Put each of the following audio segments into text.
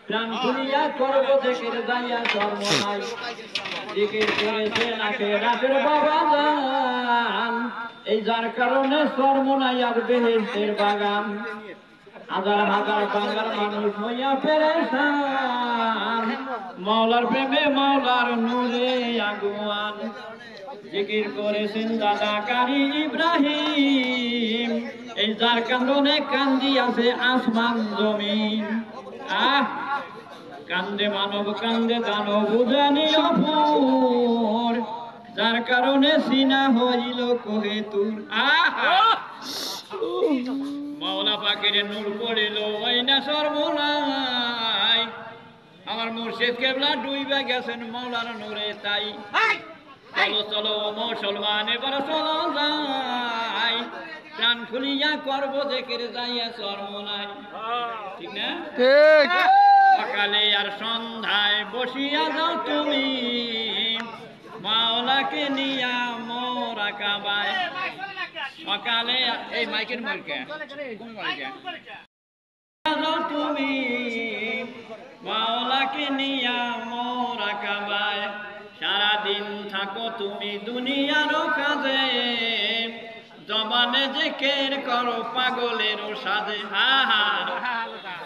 প্রাণ খুলিয়া করব জিকির যাইয়া ধর্ম নাই জিকির করেছে নাকি রাতের বাবা জান এই যার কারণে ধর্ম নাই আর বেহেশতের বাগান হাজার হাজার বাংলার মানুষ হইয়া পেরেশান মাওলার প্রেমে মাওলার নূরে আগুয়ান জিকির করেছেন দাদা কারি ইব্রাহিম এই যার কারণে কান্দি আছে আসমান জমিন কান্দে মানব কান্দে দানব জানি অপর যার কারণে সিনা হইল কোহে তুর মাওলা পাকের নূর পড়িল ওই না সর্বনাই আমার মুর্শিদ কেবলা ডুইবা গেছেন মাওলার নূরে তাই চলো চলো মুসলমান এবার চলো যাই প্রাণ খুলিয়া করব জিকির যাইয়া সর্বনাই ঠিক না ঠিক সকালে আর সন্ধ্যায় বসিয়া যাও তুমি মাওলাকে নিয়া মোরা কাবায় সকালে এই মাইকের মুরকে তুমি মাওলাকে নিয়া মোরা কাবায় সারাদিন থাকো তুমি দুনিয়ার কাজে জবানে জিকির করো পাগলের সাজে হা হা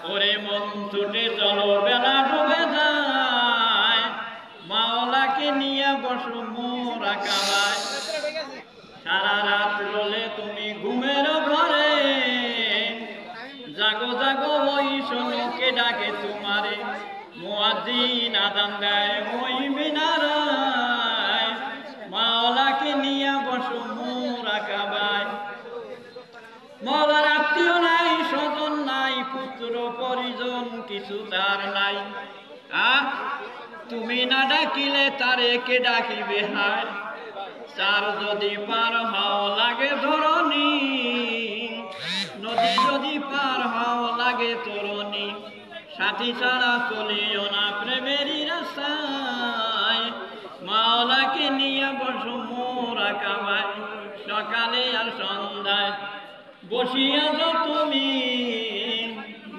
ওরে মন ছুটে চলো বেলা ডুবে যায় মাওলাকে নিয়ে বসো মোরা কাবায় সারা রাত রলে তুমি ঘুমের ঘরে জাগো জাগো ওই শোনো কে ডাকে তোমারে মুয়াজ্জিন আযান দেয় ওই মিনারায় মাওলাকে নিয়ে বসো মোরা কাবায় মাওলার আত্মীয় নাই স্বজন নাই পুত্র পরিজন কিছু তার নাই তুমি না ডাকিলে তারে কে ডাকিবে হায় চার যদি পার হও লাগে ধরণী নদী যদি পার হও লাগে তরণী সাথী ছাড়া চলিও না প্রেমেরই রাস্তায় মাওলাকে নিয়ে বসো মোরা কাবায় সকালে আর সন্ধ্যায় বসিয়া যাও তুমি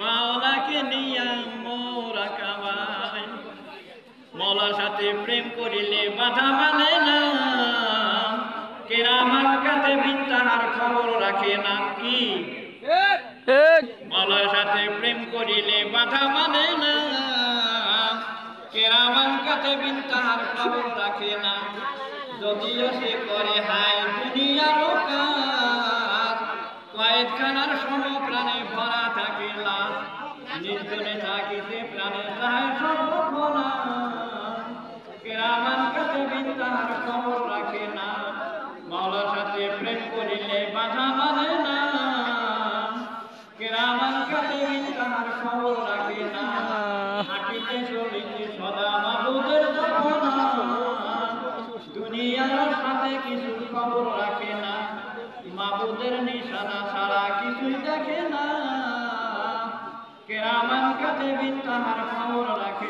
মাওলাকে নিয়ে মোরা কাবায় মাওলার সাথে প্রেম করিলে বাধা মানে না কেরামান কাতিবিন তাহার খবর রাখে না কি মাওলার সাথে প্রেম করিলে বাধা মানে না কেরামান কাতিবিন তাহার খবর রাখে না যদিও সে করে হায় দুনিয়ার কাজ কয়েকখানার সমপ্রাণে ভরা থাকে লাশ নির্জনে থাকিতে প্রাণে তাহার সর্বক্ষণা কেরামান কাতিবিন তাহার খবর রাখে না মাওলার সাথে প্রেম করিলে বাধা মানে না কেরামান কাতিবিন তাহার খবর রাখে না হাঁটিতে চলিতে সদা মাবুদের যমনা দুনিয়ার সাথে কিছু খবর রাখে না মাবুদের নিশানা ছাড়া কিছুই দেখে না কেরামান কাতিবিন তাহার খবর রাখে